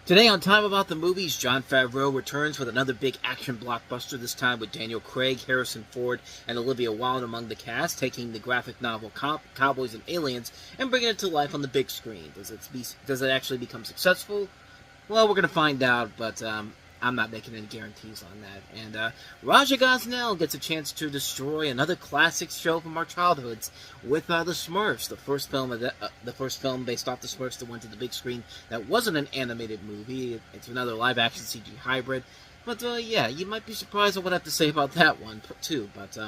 Today on Time About the Movies, Jon Favreau returns with another big action blockbuster, this time with Daniel Craig, Harrison Ford, and Olivia Wilde among the cast, taking the graphic novel Cowboys and Aliens and bringing it to life on the big screen. Does it actually become successful? Well, we're going to find out, but I'm not making any guarantees on that. And Raja Gosnell gets a chance to destroy another classic show from our childhoods with the Smurfs, the first film based off the Smurfs that went to the big screen that wasn't an animated movie. It's another live-action CG hybrid. But yeah, you might be surprised at what I have to say about that one too. But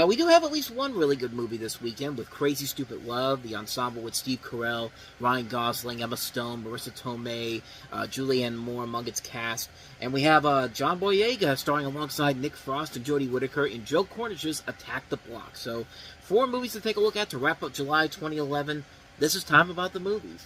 we do have at least one really good movie this weekend with Crazy Stupid Love, the ensemble with Steve Carell, Ryan Gosling, Emma Stone, Marissa Tomei, Julianne Moore among its cast. And we have John Boyega starring alongside Nick Frost and Jodie Whittaker in Joe Cornish's Attack the Block. So, 4 movies to take a look at to wrap up July 2011. This is Time About the Movies.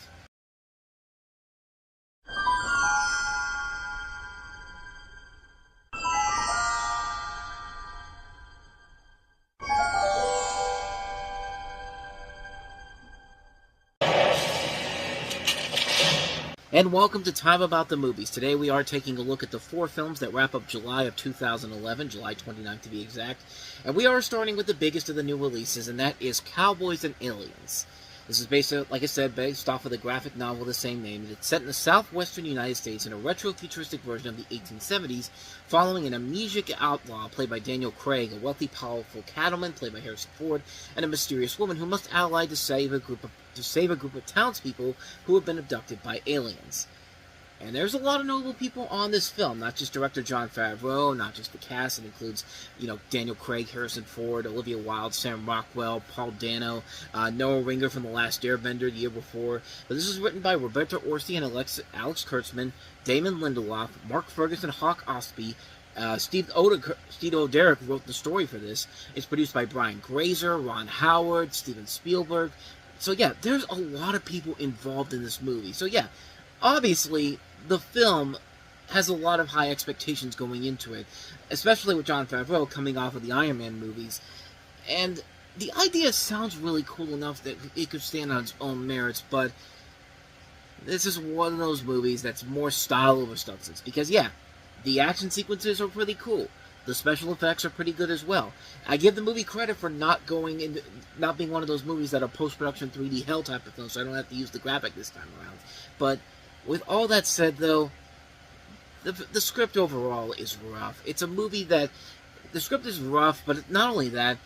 And welcome to Time About the Movies. Today we are taking a look at the 4 films that wrap up July of 2011, July 29th to be exact. And we are starting with the biggest of the new releases, and that is Cowboys and Aliens. This is based off of the graphic novel of the same name. It's set in the southwestern United States in a retro-futuristic version of the 1870s, following an amnesiac outlaw played by Daniel Craig, a wealthy, powerful cattleman played by Harrison Ford, and a mysterious woman who must ally to save a group of townspeople who have been abducted by aliens. And there's a lot of notable people on this film, not just director Jon Favreau, not just the cast. It includes, Daniel Craig, Harrison Ford, Olivia Wilde, Sam Rockwell, Paul Dano, Noah Ringer from The Last Airbender the year before. But this is written by Roberta Orci and Alex Kurtzman, Damon Lindelof, Mark Ferguson, Hawk Ostby. Steve O'Derrick wrote the story for this. It's produced by Brian Grazer, Ron Howard, Steven Spielberg. So yeah, there's a lot of people involved in this movie. So yeah, obviously, the film has a lot of high expectations going into it, especially with Jon Favreau coming off of the Iron Man movies. And the idea sounds really cool enough that it could stand on its own merits, but this is one of those movies that's more style over substance. Because yeah, the action sequences are pretty cool. The special effects are pretty good as well. I give the movie credit for not being one of those movies that are post-production 3D hell type of films, so I don't have to use the graphic this time around. But with all that said, though, the script overall is rough. It's a movie that the script is rough, but not only that,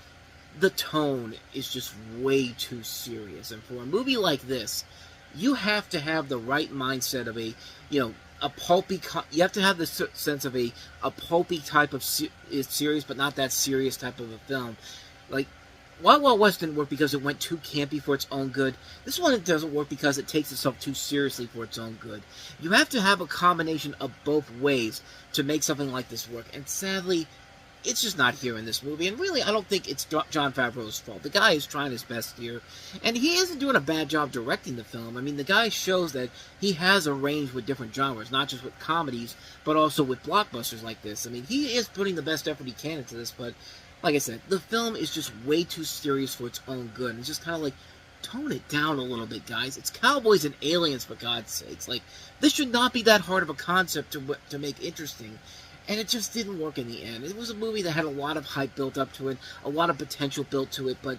the tone is just way too serious. And for a movie like this, you have to have the right mindset of a pulpy. You have to have the sense of a pulpy type of series, but not that serious type of a film. Like, Wild Wild West didn't work because it went too campy for its own good. This one doesn't work because it takes itself too seriously for its own good. You have to have a combination of both ways to make something like this work, and sadly, it's just not here in this movie. And really, I don't think it's Jon Favreau's fault. The guy is trying his best here, and he isn't doing a bad job directing the film. I mean, the guy shows that he has a range with different genres, not just with comedies, but also with blockbusters like this. I mean, he is putting the best effort he can into this, but like I said, the film is just way too serious for its own good. It's just kind of like, tone it down a little bit, guys. It's Cowboys and Aliens, for God's sakes. Like, this should not be that hard of a concept to make interesting. And it just didn't work in the end. It was a movie that had a lot of hype built up to it, a lot of potential built to it, but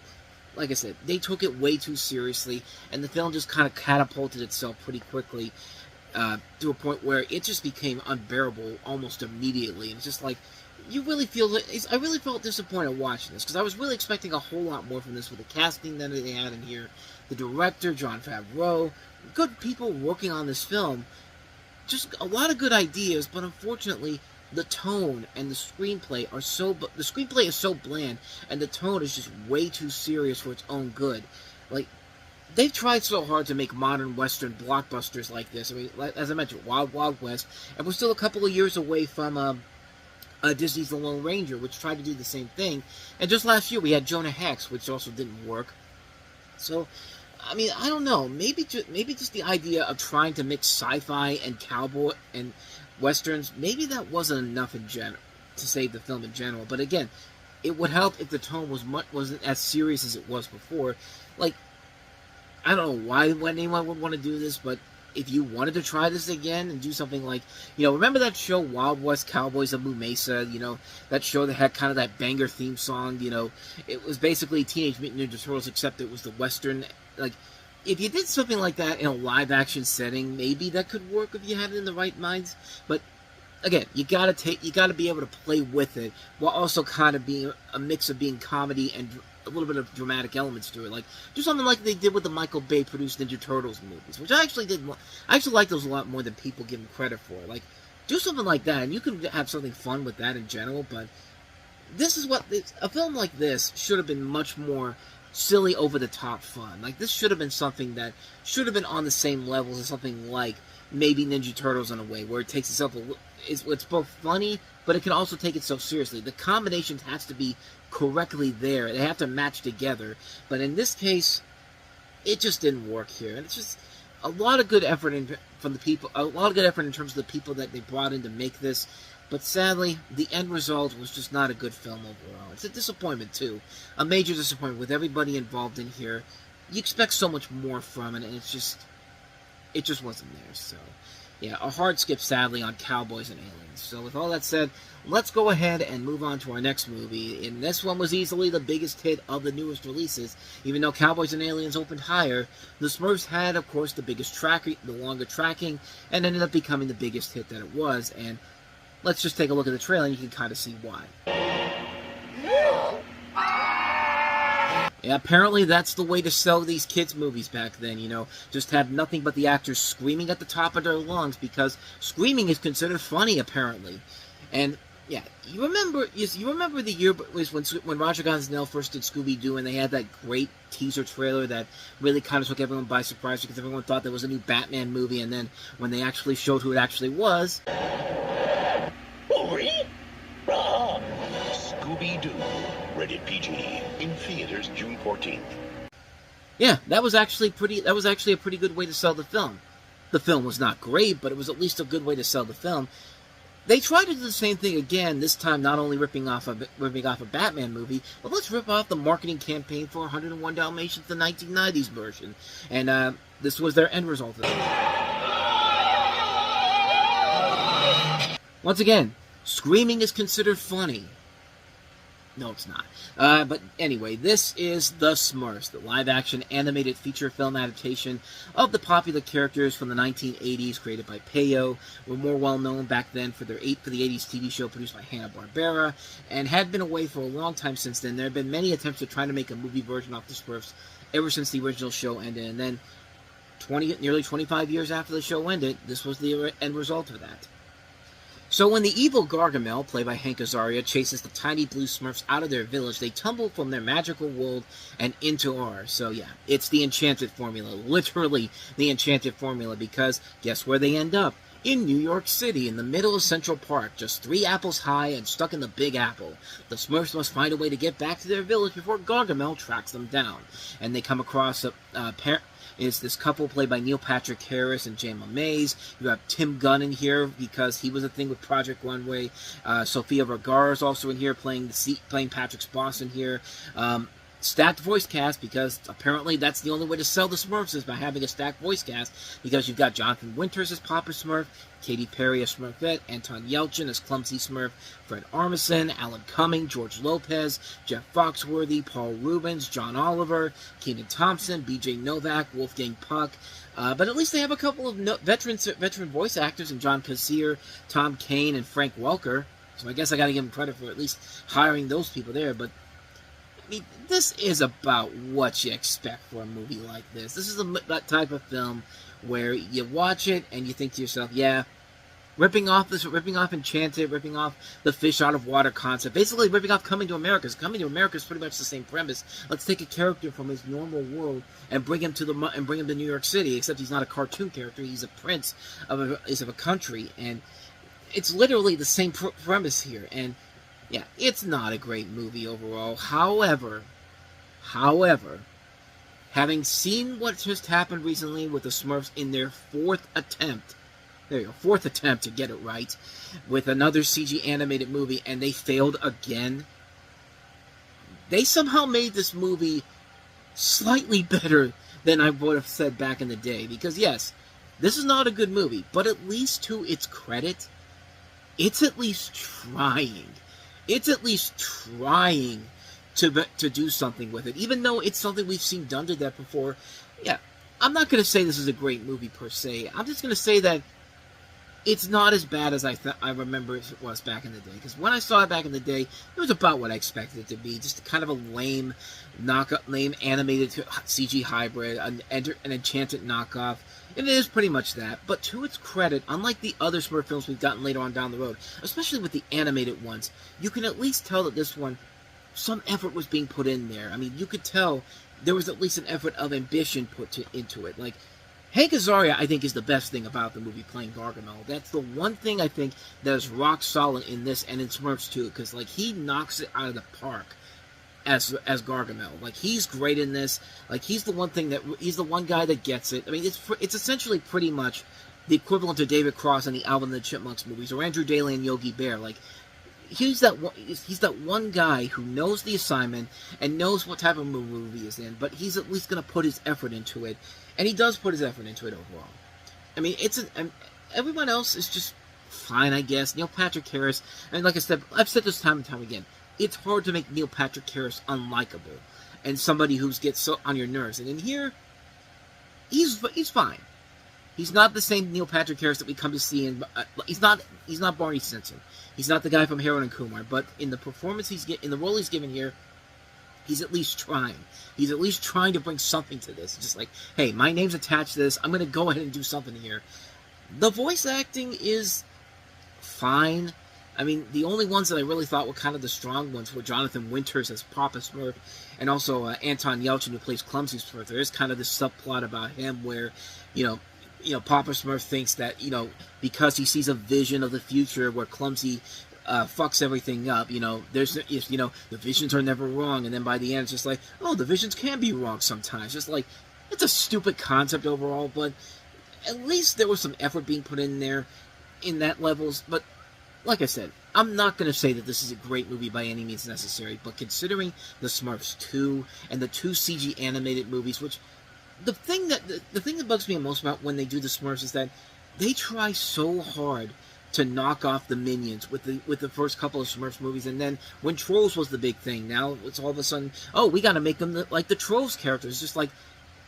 like I said, they took it way too seriously, and the film just kind of catapulted itself pretty quickly to a point where it just became unbearable almost immediately. And it's just like, I really felt disappointed watching this, because I was really expecting a whole lot more from this with the casting that they had in here, the director, Jon Favreau, good people working on this film, just a lot of good ideas, but unfortunately, the tone and the screenplay is so bland, and the tone is just way too serious for its own good. Like, they've tried so hard to make modern Western blockbusters like this. I mean, as I mentioned, Wild Wild West, and we're still a couple of years away from Disney's The Lone Ranger, which tried to do the same thing. And just last year, we had Jonah Hex, which also didn't work. So, I mean, I don't know. Maybe just the idea of trying to mix sci-fi and cowboy and westerns, maybe that wasn't enough in general to save the film in general. But again, it would help if the tone wasn't as serious as it was before. Like, I don't know why anyone would want to do this, but if you wanted to try this again and do something like, remember that show Wild West Cowboys of Moo Mesa? That show that had kind of that banger theme song. It was basically Teenage Mutant Ninja Turtles, except it was the Western. Like, if you did something like that in a live action setting, maybe that could work if you had it in the right minds. But again, you gotta be able to play with it while also kind of being a mix of being comedy and a little bit of dramatic elements to it. Like, do something like they did with the Michael Bay produced Ninja Turtles movies, which I actually did. I actually like those a lot more than people give them credit for. Like, do something like that, and you can have something fun with that in general. But a film like this should have been much more silly, over the top fun. Like, this should have been something that should have been on the same levels as something like maybe Ninja Turtles in a way, where it takes itself it's both funny, but it can also take itself seriously. The combination has to be correctly there. They have to match together. But in this case, it just didn't work here. And it's just a lot of good effort from the people. A lot of good effort in terms of the people that they brought in to make this. But sadly, the end result was just not a good film overall. It's a disappointment too, a major disappointment with everybody involved in here. You expect so much more from it, and it just wasn't there. So, yeah, a hard skip, sadly, on Cowboys and Aliens. So with all that said, let's go ahead and move on to our next movie. And this one was easily the biggest hit of the newest releases. Even though Cowboys and Aliens opened higher, the Smurfs had, of course, the biggest tracking, the longer tracking, and ended up becoming the biggest hit that it was. And let's just take a look at the trailer, and you can kind of see why. Yeah, apparently that's the way to sell these kids' movies back then, Just have nothing but the actors screaming at the top of their lungs, because screaming is considered funny, apparently. And, yeah, you remember the year was when Roger Gonzalez first did Scooby-Doo, and they had that great teaser trailer that really kind of took everyone by surprise, because everyone thought there was a new Batman movie, and then when they actually showed who it actually was... Scooby-Doo, rated PG, in theaters June 14th. Yeah, that was actually a pretty good way to sell the film. The film was not great, but it was at least a good way to sell the film. They tried to do the same thing again, this time not only ripping off a Batman movie, but let's rip off the marketing campaign for 101 Dalmatians, the 1990s version. And this was their end result of that. Once again, screaming is considered funny. No, it's not. But anyway, this is The Smurfs, the live-action animated feature film adaptation of the popular characters from the 1980s, created by Peyo. Were more well-known back then for the 80s TV show produced by Hanna-Barbera, and had been away for a long time since then. There have been many attempts to try to make a movie version of The Smurfs ever since the original show ended, and then nearly 25 years after the show ended, this was the end result of that. So when the evil Gargamel, played by Hank Azaria, chases the tiny blue Smurfs out of their village, they tumble from their magical world and into ours. So yeah, it's the enchanted formula, literally the enchanted formula, because guess where they end up? In New York City, in the middle of Central Park, just 3 apples high and stuck in the Big Apple. The Smurfs must find a way to get back to their village before Gargamel tracks them down. And they come across is this couple played by Neil Patrick Harris and Jayma Mays. You have Tim Gunn in here because he was a thing with Project Runway. Sofia Vergara is also in here playing Patrick's boss in here. Stacked voice cast, because apparently that's the only way to sell the Smurfs is by having a stacked voice cast, because you've got Jonathan Winters as Papa Smurf, Katy Perry as Smurfette, Anton Yelchin as Clumsy Smurf, Fred Armisen, Alan Cumming, George Lopez, Jeff Foxworthy, Paul Rubens, John Oliver, Kenan Thompson, B.J. Novak, Wolfgang Puck. But at least they have a couple of veteran voice actors in John Kassir, Tom Kane, and Frank Welker. So I guess I got to give them credit for at least hiring those people there. But I mean, this is about what you expect for a movie like this. This is that type of film where you watch it and you think to yourself, yeah, ripping off Enchanted, ripping off the fish out of water concept, basically ripping off Coming to America. Coming to America is pretty much the same premise. Let's take a character from his normal world and bring him to New York City, except he's not a cartoon character. He's a prince of a country, and it's literally the same premise here. And yeah, it's not a great movie overall. However, having seen what just happened recently with the Smurfs in their fourth attempt to get it right, with another CG animated movie, and they failed again, they somehow made this movie slightly better than I would have said back in the day. Because yes, This is not a good movie, but at least to its credit, it's at least trying. It's at least trying to do something with it, even though it's something we've seen done to that before. Yeah, I'm not going to say this is a great movie per se. I'm just going to say that it's not as bad as I remember it was back in the day. Because when I saw it back in the day, it was about what I expected it to be. Just kind of a lame lame animated CG hybrid, an Enchanted knockoff. And it is pretty much that. But to its credit, unlike the other Smurf films we've gotten later on down the road, especially with the animated ones, you can at least tell that this one, some effort was being put in there. I mean, you could tell there was at least an effort of ambition put into it. Like, Hank Azaria, I think, is the best thing about the movie playing Gargamel. That's the one thing I think that is rock solid in this and in Smurfs too, because like he knocks it out of the park as Gargamel. Like he's great in this. Like he's the one guy that gets it. I mean, it's essentially pretty much the equivalent to David Cross in the Alvin and the Chipmunks movies, or Andrew Daly and Yogi Bear. Like he's that one guy who knows the assignment and knows what type of movie he's in, but he's at least going to put his effort into it. And he does put his effort into it overall. I mean, everyone else is just fine, I guess. Neil Patrick Harris, and like I said, I've said this time and time again, it's hard to make Neil Patrick Harris unlikable and somebody who gets so on your nerves. And in here, he's fine. He's not the same Neil Patrick Harris that we come to see in. He's not Barney Stinson. He's not the guy from Harold and Kumar. But in the performance in the role he's given here, he's at least trying. He's at least trying to bring something to this. Just like, hey, my name's attached to this. I'm going to go ahead and do something here. The voice acting is fine. I mean, the only ones that I really thought were kind of the strong ones were Jonathan Winters as Papa Smurf, and also Anton Yelchin, who plays Clumsy Smurf. There is kind of this subplot about him where, Papa Smurf thinks that, because he sees a vision of the future where Clumsy fucks everything up, the visions are never wrong, and then by the end it's just like, oh, the visions can be wrong sometimes. Just like, it's a stupid concept overall, but at least there was some effort being put in there in that levels. But like I said, I'm not going to say that this is a great movie by any means necessary, but considering the Smurfs 2 and the 2 CG animated movies, which the thing that bugs me most about when they do the Smurfs is that they try so hard to knock off the Minions with the first couple of Smurfs movies, and then when Trolls was the big thing, now it's all of a sudden, oh, we got to make them like the Trolls characters. Just like,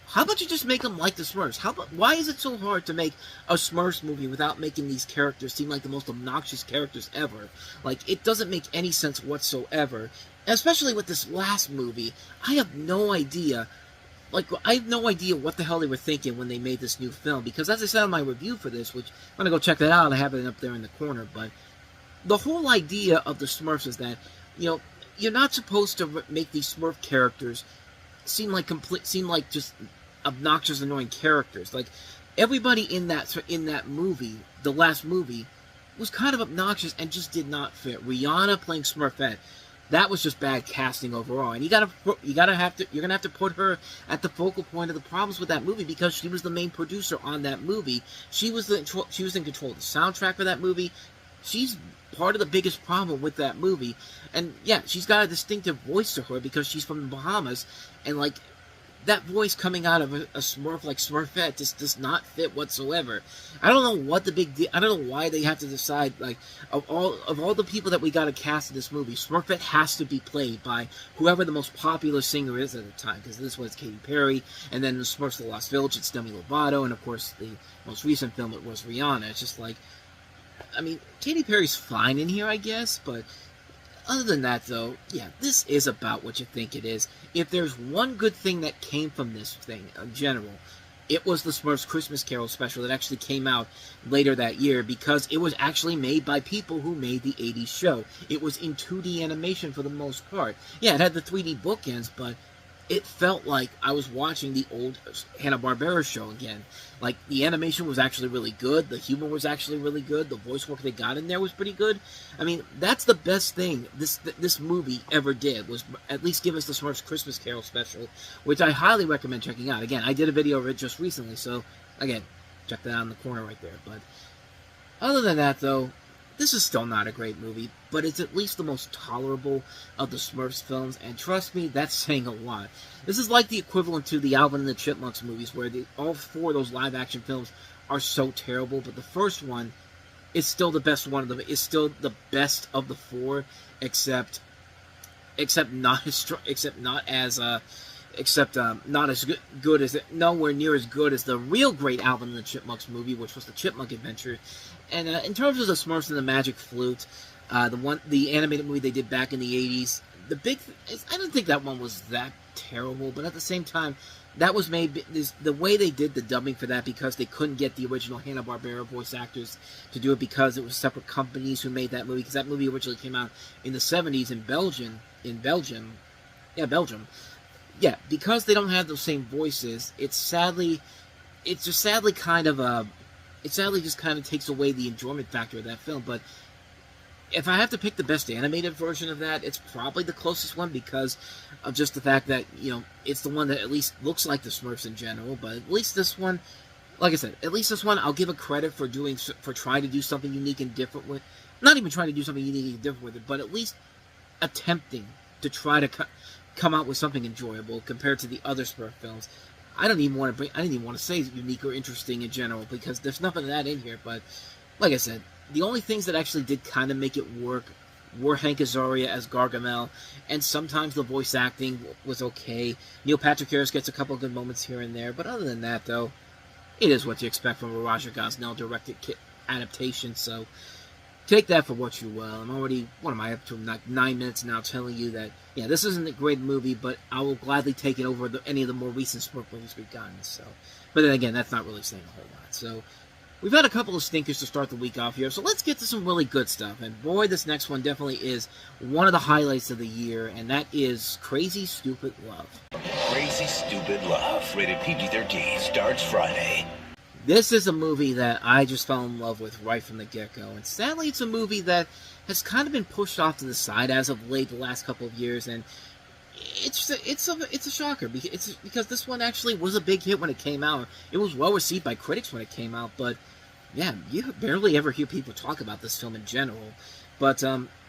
how about you just make them like the Smurfs? Why is it so hard to make a Smurfs movie without making these characters seem like the most obnoxious characters ever? Like, it doesn't make any sense whatsoever. Especially with this last movie, I have no idea. Like, I have no idea what the hell they were thinking when they made this new film. Because as I said on my review for this, which I'm going to go check that out, I have it up there in the corner, but the whole idea of the Smurfs is that, you're not supposed to make these Smurf characters seem like just obnoxious, annoying characters. Like, everybody in that movie, the last movie, was kind of obnoxious and just did not fit. Rihanna playing Smurfette, that was just bad casting overall. And you're gonna have to put her at the focal point of the problems with that movie, because she was the main producer on that movie. She was in control of the soundtrack for that movie. She's part of the biggest problem with that movie. And yeah, she's got a distinctive voice to her because she's from the Bahamas, and like, that voice coming out of a Smurf like Smurfette just does not fit whatsoever. I don't know what the big deal. I don't know why they have to decide, like, of all the people that we got to cast in this movie, Smurfette has to be played by whoever the most popular singer is at the time. Because this was Katy Perry, and then the Smurfs of the Lost Village, it's Demi Lovato, and of course the most recent film it was Rihanna. It's just like, I mean, Katy Perry's fine in here, I guess, but other than that, though, yeah, this is about what you think it is. If there's one good thing that came from this thing in general, it was the Smurfs Christmas Carol special that actually came out later that year, because it was actually made by people who made the 80s show. It was in 2D animation for the most part. Yeah, it had the 3D bookends, but it felt like I was watching the old Hanna-Barbera show again. Like, the animation was actually really good, the humor was actually really good, the voice work they got in there was pretty good. I mean, that's the best thing this movie ever did, was at least give us the Smurfs Christmas Carol special, which I highly recommend checking out. Again, I did a video of it just recently, so, again, check that out in the corner right there. But other than that, though, this is still not a great movie, but it's at least the most tolerable of the Smurfs films, and trust me, that's saying a lot. This is like the equivalent to the Alvin and the Chipmunks movies, where all 4 of those live-action films are so terrible, but the first one is still the best one of them. It's still the best of the four, except not as not as good as nowhere near as good as the real great Alvin and the Chipmunks movie, which was the Chipmunk Adventure. And in terms of the Smurfs and the Magic Flute, the animated movie they did back in the 80s, I don't think that one was that terrible, but at the same time, that was made the way they did the dubbing for that, because they couldn't get the original Hanna-Barbera voice actors to do it, because it was separate companies who made that movie, because that movie originally came out in the 70s in Belgium. Yeah, because they don't have those same voices, it sadly just kind of takes away the enjoyment factor of that film. But if I have to pick the best animated version of that, it's probably the closest one, because of just the fact that, it's the one that at least looks like the Smurfs in general. But at least this one, like I said, I'll give a credit for trying to do something unique and different with, not even trying to do something unique and different with it, but at least attempting to try to come out with something enjoyable compared to the other Smurf films. I didn't even want to say unique or interesting in general, because there's nothing of that in here. But like I said, the only things that actually did kind of make it work were Hank Azaria as Gargamel, and sometimes the voice acting was okay. Neil Patrick Harris gets a couple of good moments here and there, but other than that, though, it is what you expect from a Roger Gosnell directed adaptation. So take that for what you will. I'm already, what am I up to, 9 minutes now, telling you that, yeah, this isn't a great movie, but I will gladly take it over any of the more recent Smurf movies we've gotten. So, but then again, that's not really saying a whole lot. So we've had a couple of stinkers to start the week off here, so let's get to some really good stuff. And boy, this next one definitely is one of the highlights of the year, and that is Crazy Stupid Love. Crazy Stupid Love, rated PG-13, starts Friday. This is a movie that I just fell in love with right from the get-go, and sadly it's a movie that has kind of been pushed off to the side as of late the last couple of years, and it's a shocker, because this one actually was a big hit when it came out. It was well received by critics when it came out, but yeah, you barely ever hear people talk about this film in general. But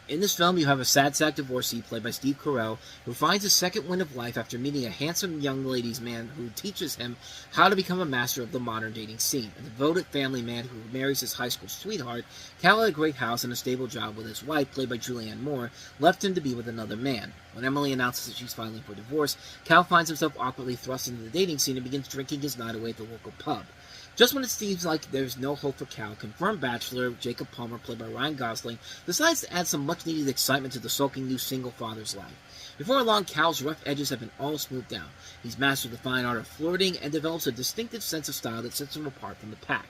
in this film, you have a sad sack divorcee played by Steve Carell, who finds a second wind of life after meeting a handsome young ladies man who teaches him how to become a master of the modern dating scene. A devoted family man who marries his high school sweetheart, Cal had a great house and a stable job, with his wife, played by Julianne Moore, left him to be with another man. When Emily announces that she's filing for divorce, Cal finds himself awkwardly thrust into the dating scene and begins drinking his night away at the local pub. Just when it seems like there's no hope for Cal, confirmed bachelor Jacob Palmer, played by Ryan Gosling, decides to add some much-needed excitement to the sulking new single father's life. Before long, Cal's rough edges have been all smoothed out. He's mastered the fine art of flirting and develops a distinctive sense of style that sets him apart from the pack.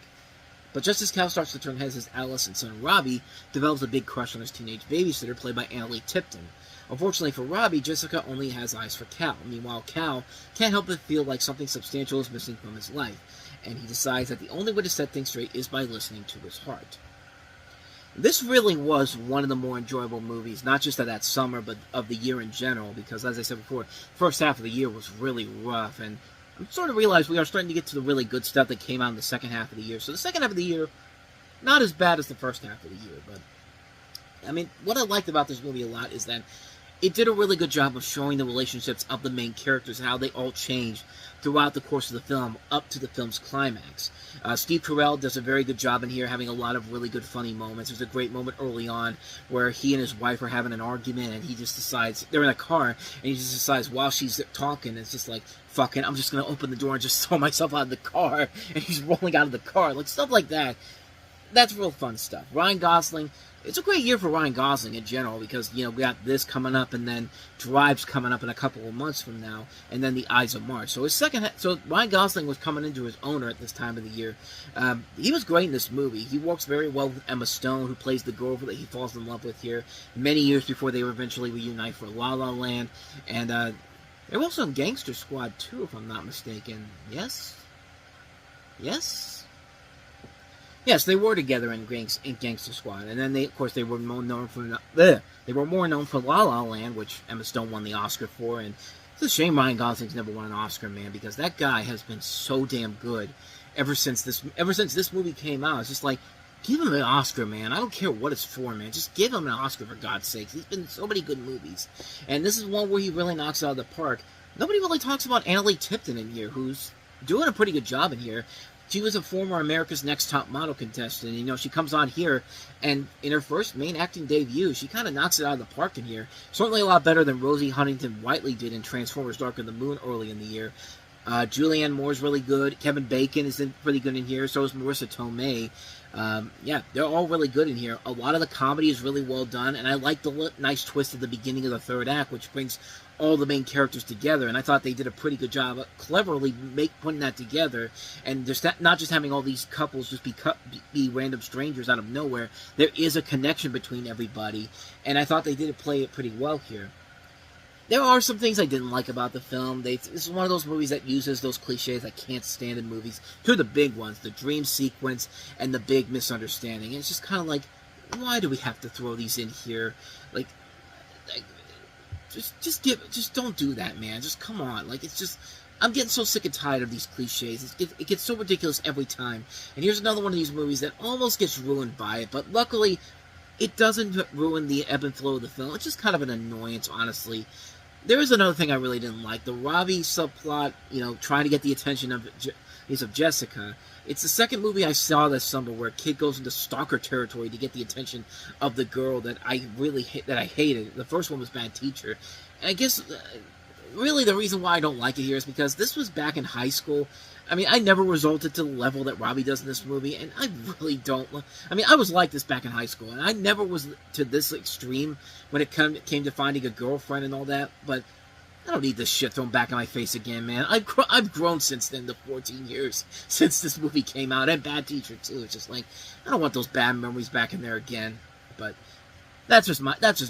But just as Cal starts to turn heads, his adolescent son Robbie develops a big crush on his teenage babysitter, played by Annalee Tipton. Unfortunately for Robbie, Jessica only has eyes for Cal. Meanwhile, Cal can't help but feel like something substantial is missing from his life, and he decides that the only way to set things straight is by listening to his heart. This really was one of the more enjoyable movies, not just of that summer, but of the year in general, because, as I said before, the first half of the year was really rough, and I'm starting to realize we are starting to get to the really good stuff that came out in the second half of the year. So the second half of the year, not as bad as the first half of the year, but, I mean, what I liked about this movie a lot is that it did a really good job of showing the relationships of the main characters and how they all changed throughout the course of the film up to the film's climax. Steve Carell does a very good job in here, having a lot of really good funny moments. There's a great moment early on where he and his wife are having an argument, and he just decides, they're in a car, and he just decides while she's talking, it's just like, fucking, I'm just going to open the door and just throw myself out of the car, and he's rolling out of the car, like stuff like that. That's real fun stuff. Ryan Gosling, it's a great year for Ryan Gosling in general, because, we got this coming up, and then Drive's coming up in a couple of months from now, and then The Ides of March. So Ryan Gosling was coming into his owner at this time of the year. He was great in this movie. He works very well with Emma Stone, who plays the girl that he falls in love with here, many years before they eventually reunite for La La Land, and they were also in Gangster Squad too, if I'm not mistaken. Yes? Yes, they were together in Gangster Squad, and then they were more known for La La Land, which Emma Stone won the Oscar for. And it's a shame Ryan Gosling's never won an Oscar, man, because that guy has been so damn good ever since this movie came out. It's just like, give him an Oscar, man. I don't care what it's for, man. Just give him an Oscar, for God's sakes. He's been in so many good movies, and this is one where he really knocks it out of the park. Nobody really talks about Annalee Tipton in here, who's doing a pretty good job in here. She was a former America's Next Top Model contestant. You know, she comes on here, and in her first main acting debut, she kind of knocks it out of the park in here. Certainly a lot better than Rosie Huntington-Whiteley did in Transformers Dark of the Moon early in the year. Julianne Moore's really good. Kevin Bacon is pretty good in here. So is Marissa Tomei. Yeah, they're all really good in here. A lot of the comedy is really well done, and I like the nice twist at the beginning of the third act, which brings all the main characters together, and I thought they did a pretty good job of cleverly putting that together, and just not just having all these couples just be random strangers out of nowhere. There is a connection between everybody, and I thought they did play it pretty well here. There are some things I didn't like about the film. This is one of those movies that uses those cliches I can't stand in movies. Two of the big ones, the dream sequence and the big misunderstanding. And it's just kind of like, why do we have to throw these in here? Like just don't do that, man. Just come on. Like, it's just, I'm getting so sick and tired of these cliches. It gets so ridiculous every time. And here's another one of these movies that almost gets ruined by it, but luckily, it doesn't ruin the ebb and flow of the film. It's just kind of an annoyance, honestly. There is another thing I really didn't like. The Robbie subplot, you know, trying to get the attention of Jessica. It's the second movie I saw this summer where a kid goes into stalker territory to get the attention of the girl that I hated. The first one was Bad Teacher. And I guess, really the reason why I don't like it here is because this was back in high school. I mean, I never resulted to the level that Robbie does in this movie, and I really don't. I mean, I was like this back in high school, and I never was to this extreme when it came to finding a girlfriend and all that, but I don't need this shit thrown back in my face again, man. I've grown since then, the 14 years since this movie came out, and Bad Teacher, too. It's just like, I don't want those bad memories back in there again, but that's just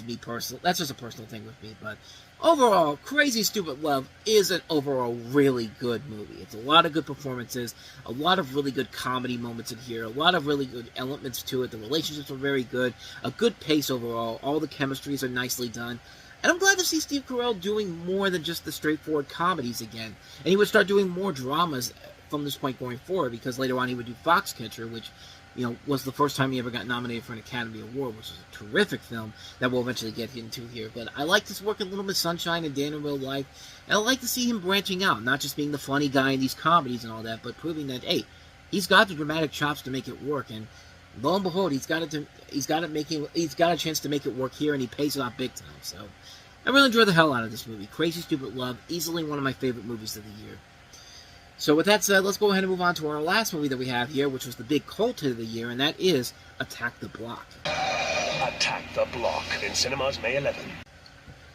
me personal. That's just a personal thing with me, but overall, Crazy Stupid Love is an overall really good movie. It's a lot of good performances, a lot of really good comedy moments in here, a lot of really good elements to it. The relationships are very good, a good pace overall. All the chemistries are nicely done. And I'm glad to see Steve Carell doing more than just the straightforward comedies again. And he would start doing more dramas from this point going forward, because later on he would do Foxcatcher, which, you know, was the first time he ever got nominated for an Academy Award, which is a terrific film that we'll eventually get into here. But I like this work in Little Miss Sunshine and Dan in Real Life, and I like to see him branching out, not just being the funny guy in these comedies and all that, but proving that, hey, he's got the dramatic chops to make it work. And lo and behold, he's got a chance to make it work here, and he pays it off big time. So I really enjoy the hell out of this movie. Crazy Stupid Love, easily one of my favorite movies of the year. So with that said, let's go ahead and move on to our last movie that we have here, which was the big cult hit of the year, and that is Attack the Block. Attack the Block in cinemas May 11.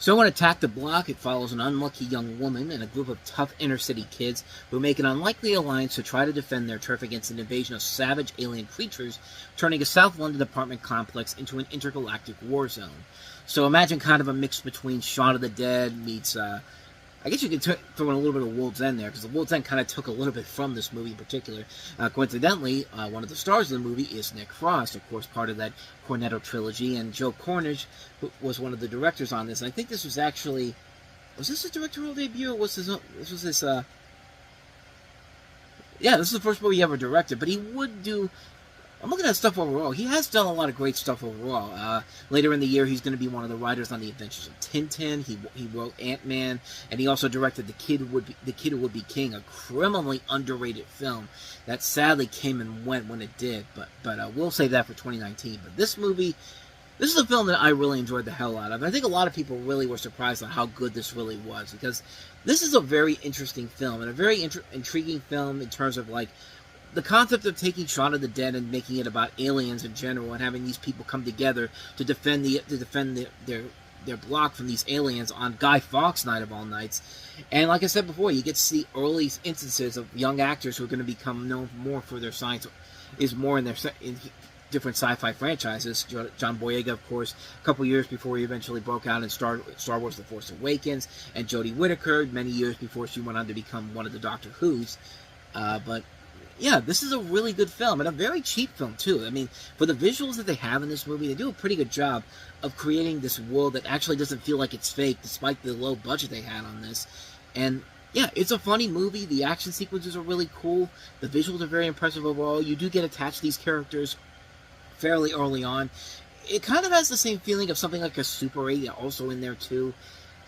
So in Attack the Block, it follows an unlucky young woman and a group of tough inner-city kids who make an unlikely alliance to try to defend their turf against an invasion of savage alien creatures, turning a South London apartment complex into an intergalactic war zone. So imagine kind of a mix between Shaun of the Dead meets, I guess you could throw in a little bit of World's End there, because the World's End kind of took a little bit from this movie in particular. Coincidentally, one of the stars of the movie is Nick Frost, of course, part of that Cornetto trilogy, and Joe Cornish was one of the directors on this. And I think this was actually, was this a directorial debut, or was this, yeah, this is the first movie he ever directed, but he would do, I'm looking at stuff overall. He has done a lot of great stuff overall. Later in the year, he's going to be one of the writers on The Adventures of Tintin. He wrote Ant-Man, and he also directed The Kid Who Would Be King, a criminally underrated film that sadly came and went when it did. But we'll save that for 2019. But this movie, this is a film that I really enjoyed the hell out of. I think a lot of people really were surprised on how good this really was, because this is a very interesting film, and a very intriguing film in terms of, like, the concept of taking Shaun of the Dead and making it about aliens in general, and having these people come together to defend their block from these aliens on Guy Fawkes night of all nights. And like I said before, you get to see early instances of young actors who are going to become known more for their science, in different sci-fi franchises. John Boyega, of course, a couple years before he eventually broke out in Star Wars: The Force Awakens, and Jodie Whittaker many years before she went on to become one of the Doctor Who's. But yeah, this is a really good film, and a very cheap film, too. I mean, for the visuals that they have in this movie, they do a pretty good job of creating this world that actually doesn't feel like it's fake, despite the low budget they had on this. And yeah, it's a funny movie. The action sequences are really cool. The visuals are very impressive overall. You do get attached to these characters fairly early on. It kind of has the same feeling of something like a Super 8 also in there, too.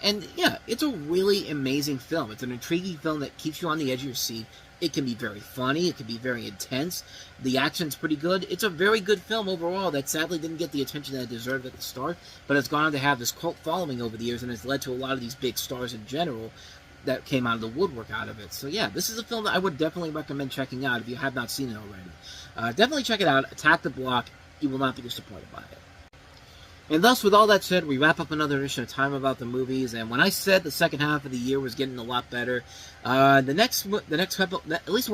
And yeah, it's a really amazing film. It's an intriguing film that keeps you on the edge of your seat. It can be very funny. It can be very intense. The action's pretty good. It's a very good film overall that sadly didn't get the attention that it deserved at the start, but it's gone on to have this cult following over the years and has led to a lot of these big stars in general that came out of the woodwork out of it. So yeah, this is a film that I would definitely recommend checking out if you have not seen it already. Definitely check it out. Attack the Block. You will not be disappointed by it. And thus, with all that said, we wrap up another edition of Time About the Movies. And when I said the second half of the year was getting a lot better, at least one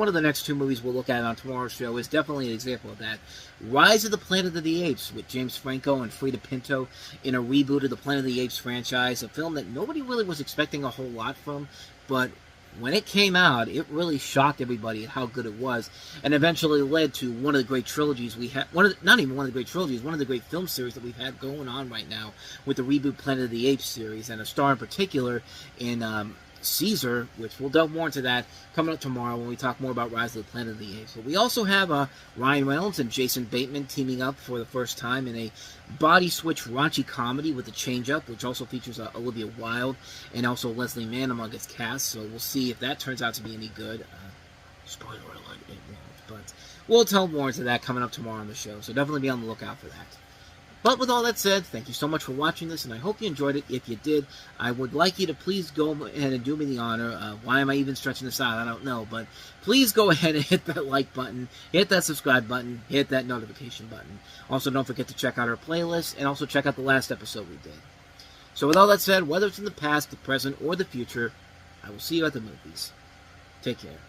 of the next two movies we'll look at on tomorrow's show is definitely an example of that. Rise of the Planet of the Apes with James Franco and Frida Pinto in a reboot of the Planet of the Apes franchise, a film that nobody really was expecting a whole lot from, but when it came out, it really shocked everybody at how good it was, and eventually led to one of the great trilogies we had. Not even one of the great trilogies, one of the great film series that we've had going on right now with the reboot Planet of the Apes series, and a star in particular in Caesar, which we'll delve more into that coming up tomorrow when we talk more about Rise of the Planet of the Apes. But we also have Ryan Reynolds and Jason Bateman teaming up for the first time in a body switch raunchy comedy with The Change Up, which also features Olivia Wilde and also Leslie Mann among its cast. So we'll see if that turns out to be any good. Spoiler alert, it won't. But we'll tell more into that coming up tomorrow on the show. So definitely be on the lookout for that. But with all that said, thank you so much for watching this, and I hope you enjoyed it. If you did, I would like you to please go ahead and do me the honor. Why am I even stretching this out? I don't know, but please go ahead and hit that like button, hit that subscribe button, hit that notification button. Also, don't forget to check out our playlist, and also check out the last episode we did. So with all that said, whether it's in the past, the present, or the future, I will see you at the movies. Take care.